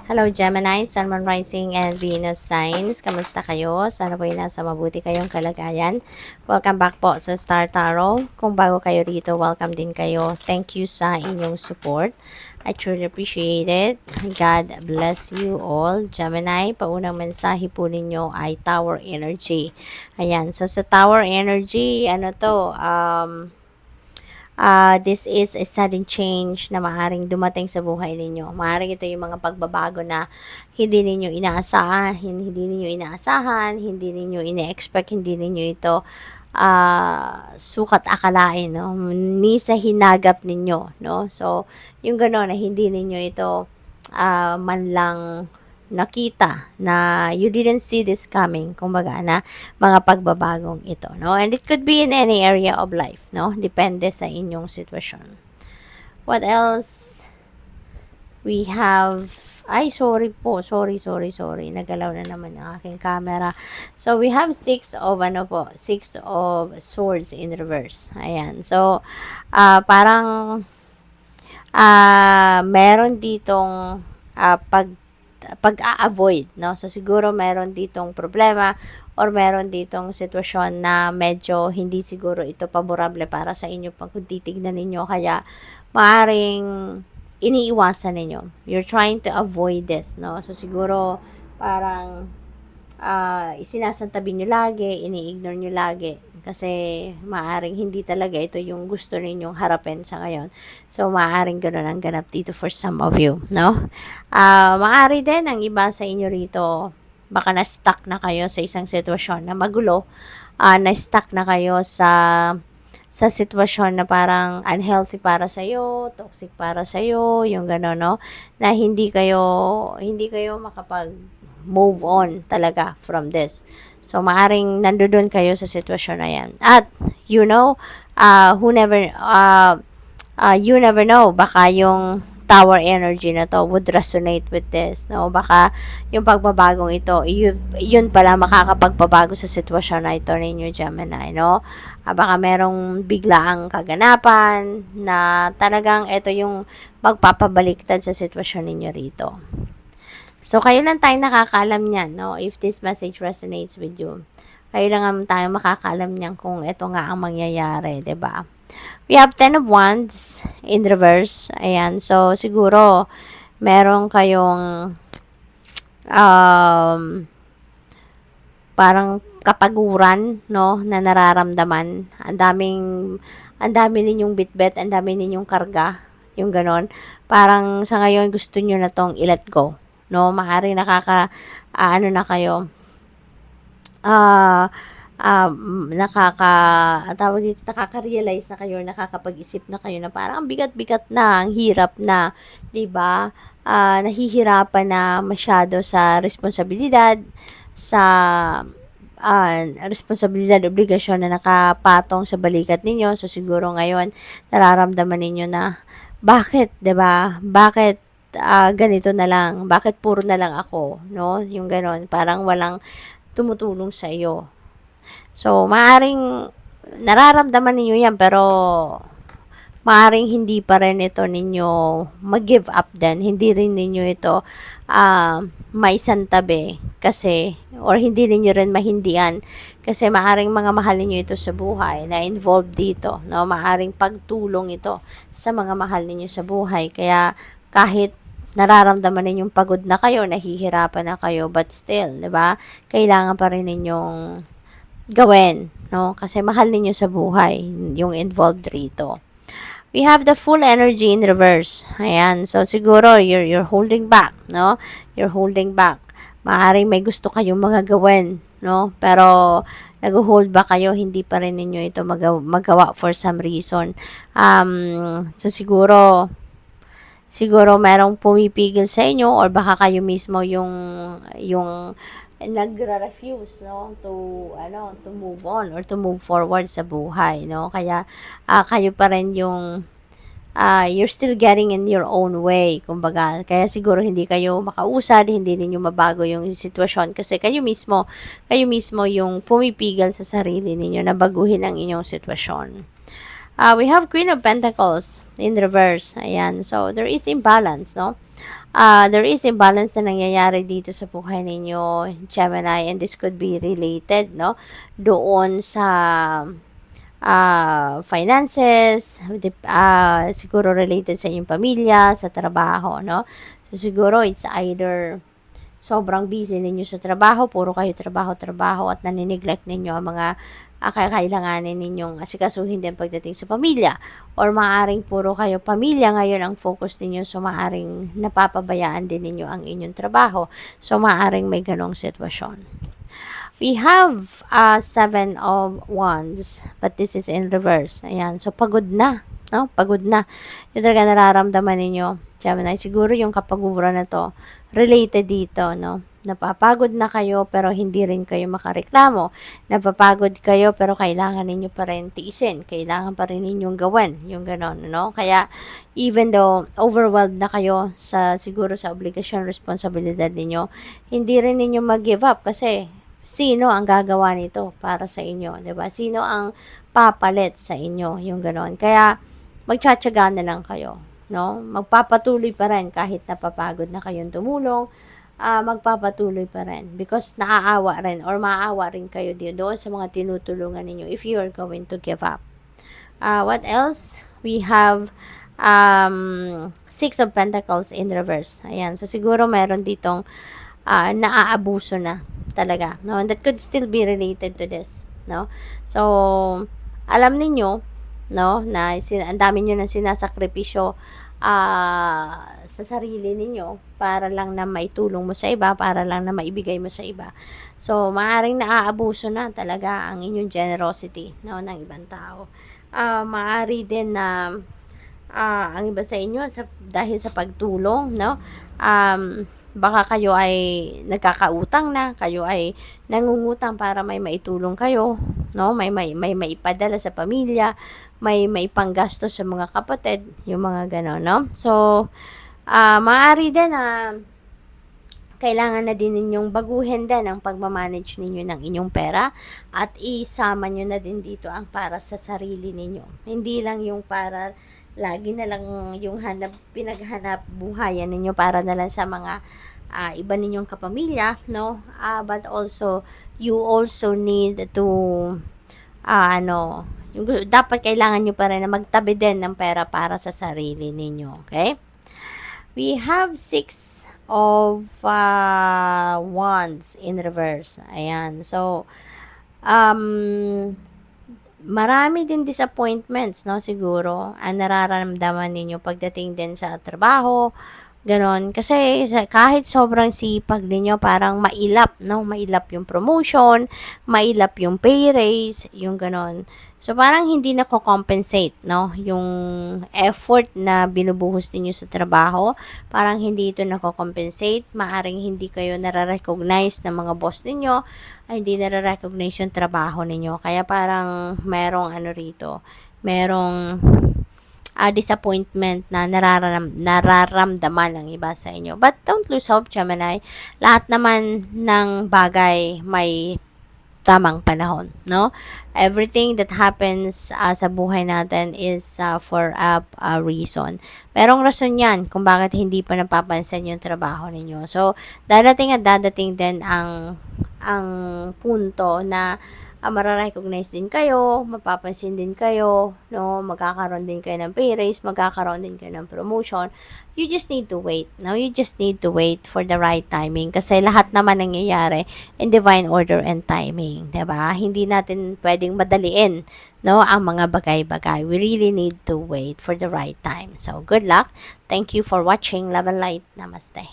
Hello Gemini, Sun, Moon, Rising, and Venus signs. Kamusta kayo? Sana po ay nasa mabuti kayong kalagayan. Welcome back po sa Star Tarot. Kung bago kayo dito, welcome din kayo. Thank you sa inyong support. I truly appreciate it. God bless you all. Gemini, paunang mensahe po ninyo ay Tower Energy. Ayan, so sa Tower Energy, this is a sudden change na maaaring dumating sa buhay ninyo. Maaaring ito yung mga pagbabago na hindi ninyo inaasahan, hindi ninyo ine-expect, hindi ninyo ito sukat akalain, no? Ni sa hinagap ninyo, no? So, yung gano'n na hindi ninyo ito man lang nakita na you didn't see this coming, kumbaga na mga pagbabagong ito, no? And it could be in any area of life, no? Depende sa inyong sitwasyon. What else? We have, ay, sorry po, sorry. Nagalaw na naman ang aking camera. So, we have six of swords in reverse. Ayan. So, parang, meron ditong, pag-a-avoid, no? So, siguro meron ditong problema or meron ditong sitwasyon na medyo hindi siguro ito paborable para sa inyo pag titignan ninyo. Kaya, maaring iniiwasan ninyo. You're trying to avoid this, no? So, siguro, parang, isinasantabi nyo lagi, ini-ignore nyo lagi. Kasi, maaring hindi talaga ito yung gusto ninyong harapin sa ngayon. So, maaring ganun ang ganap dito for some of you, no? Maari din ang iba sa inyo rito, baka na-stuck na kayo sa isang sitwasyon na magulo, na-stuck na kayo sa sitwasyon na parang unhealthy para sa iyo, toxic para sa iyo, yung gano'n, no? Na hindi kayo makapag move on talaga from this. So, maaring nandoon kayo sa sitwasyon na yan. At, you never know, baka yung Tower energy na to would resonate with this, no? Baka yung pagbabagong ito, yun pala makakapagpabago sa sitwasyon na ito ninyo, Gemini, no? Baka merong biglaang kaganapan na talagang ito yung magpapabaliktad sa sitwasyon ninyo rito. So, kayo lang tayo nakakaalam niyan, no? If this message resonates with you, kayo lang ang tayo makakaalam niyan kung ito nga ang mangyayari, 'di ba? We have 10 of Wands in reverse. Ayan. So, siguro, meron kayong parang kapaguran, no, na nararamdaman. Ang dami ninyong bitbit, ang dami ninyong karga, yung ganon. Parang sa ngayon gusto nyo na tong i-let go, no? Maaari ano na kayo, nakaka-realize na kayo, nakakapag-isip na kayo na parang ang bigat-bigat na, ang hirap na, 'di ba? Nahihirapan na masyado sa responsibilidad, sa responsibilidad, obligasyon na nakapatong sa balikat ninyo. So, siguro ngayon, nararamdaman ninyo na, bakit, 'di ba? Bakit ganito na lang? Bakit puro na lang ako, no? Yung ganon, parang walang tumutulong sa iyo. So, maaring nararamdaman ninyo yan, pero maaring hindi pa rin ito ninyo mag-give up din. Hindi rin ninyo ito maisantabi kasi, or hindi ninyo rin mahindian kasi maaring mga mahal ninyo ito sa buhay na involved dito, no? Maaring pagtulong ito sa mga mahal ninyo sa buhay. Kaya kahit nararamdaman ninyong pagod na kayo, nahihirapan na kayo, but still, 'di ba? Kailangan pa rin ninyong gawin, no? Kasi mahal ninyo sa buhay yung involved rito. We have the full energy in reverse. Ayan. So, siguro, you're holding back, no? You're holding back. Maaaring may gusto kayong mga gawin, no? Pero, nag-hold back kayo, hindi pa rin ninyo ito magawa for some reason. So, siguro merong pumipigil sa inyo or baka kayo mismo yung nagra-refuse, no, to move on or to move forward sa buhay, no? Kaya kayo pa rin yung you're still getting in your own way, kumbaga. Kaya siguro hindi kayo makausad, hindi ninyo mabago yung sitwasyon kasi kayo mismo yung pumipigil sa sarili ninyo na baguhin ang inyong sitwasyon. We have Queen of Pentacles in reverse. Ayan. So, there is imbalance, no? there is imbalance na nangyayari dito sa buhay ninyo, Gemini, and this could be related, no, doon sa finances, siguro related sa inyong pamilya, sa trabaho, no? So, siguro it's either sobrang busy ninyo sa trabaho, puro kayo trabaho at nanineglect ninyo ang mga kakailanganin ninyong asikasuhin din pagdating sa pamilya. Or maaring puro kayo pamilya ngayon ang focus ninyo, so maaring napapabayaan din ninyo ang inyong trabaho. So maaring may ganong sitwasyon. We have 7 of Wands, but this is in reverse. Ayan, so pagod na. No? Pagod na. Yung talaga nararamdaman ninyo, Gemini. Siguro yung kapaguran na to, related dito, no? Napapagod na kayo pero hindi rin kayo makareklamo. Napapagod kayo pero kailangan ninyo pa rin tiisin. Kailangan pa rin ninyong gawin. Yung ganon, no? Kaya, even though overwhelmed na kayo siguro sa obligasyon, responsibilidad ninyo, hindi rin ninyo mag-give up kasi sino ang gagawa nito para sa inyo, 'di ba? Sino ang papalit sa inyo, yung ganon. Kaya magtsatsaga na lang kayo, no? Magpapatuloy pa rin kahit napapagod na kayong tumulong, magpapatuloy pa rin because naaawa rin or maaawa rin kayo doon sa mga tinutulungan ninyo if you are going to give up. What else? We have 6 of Pentacles in reverse. Ayan, so siguro meron ditong naaabuso na talaga, no? And that could still be related to this, no? So, alam niyo, no, na ang dami niyo nang sinasakripisyo sa sarili ninyo para lang na maitulong mo sa iba, para lang na maibigay mo sa iba. So, maaring naaabuso na talaga ang inyong generosity, no, ng ibang tao. Maari din na ang iba sa inyo dahil sa pagtulong, no, baka kayo ay nagkakautang na, kayo ay nangungutang para may maitulong kayo, no? May maipadala sa pamilya, may maipanggastos sa mga kapatid, yung mga gano'n, no? So, maaari din na kailangan na din ninyong baguhin din ang pagmamanage ninyo ng inyong pera at isama nyo na din dito ang para sa sarili ninyo. Hindi lang yung para lagi na lang yung pinaghanap buhayan ninyo para na lang sa mga iba ninyong kapamilya, no? But also, you also need to, dapat kailangan nyo pa rin na magtabi din ng pera para sa sarili ninyo, okay? We have 6 of Wands in reverse. Ayan, so, marami din disappointments, no, siguro, ang nararamdaman ninyo pagdating din sa trabaho, ganon. Kasi kahit sobrang sipag ninyo, parang mailap, no, mailap yung promotion, mailap yung pay raise, yung ganon. So, parang hindi nako-compensate, no, yung effort na binubuhos ninyo sa trabaho, parang hindi ito nako-compensate, maaring hindi kayo nare-recognize ng mga boss ninyo, ay hindi nare-recognize yung trabaho ninyo. Kaya parang merong merong disappointment na nararamdaman ng iba sa inyo. But don't lose hope, Gemini. Lahat naman ng bagay may tamang panahon, no? Everything that happens sa buhay natin is for a reason. Merong rason yan kung bakit hindi pa napapansin yung trabaho ninyo. So, dadating din ang punto na mararecognize din kayo, mapapansin din kayo, no? Magkakaroon din kayo ng pay raise, magkakaroon din kayo ng promotion. You just need to wait, no? You just need to wait for the right timing kasi lahat naman nangyayari in divine order and timing, 'di ba? Hindi natin pwedeng madaliin, no, ang mga bagay-bagay. We really need to wait for the right time. So, good luck. Thank you for watching Love and Light. Namaste.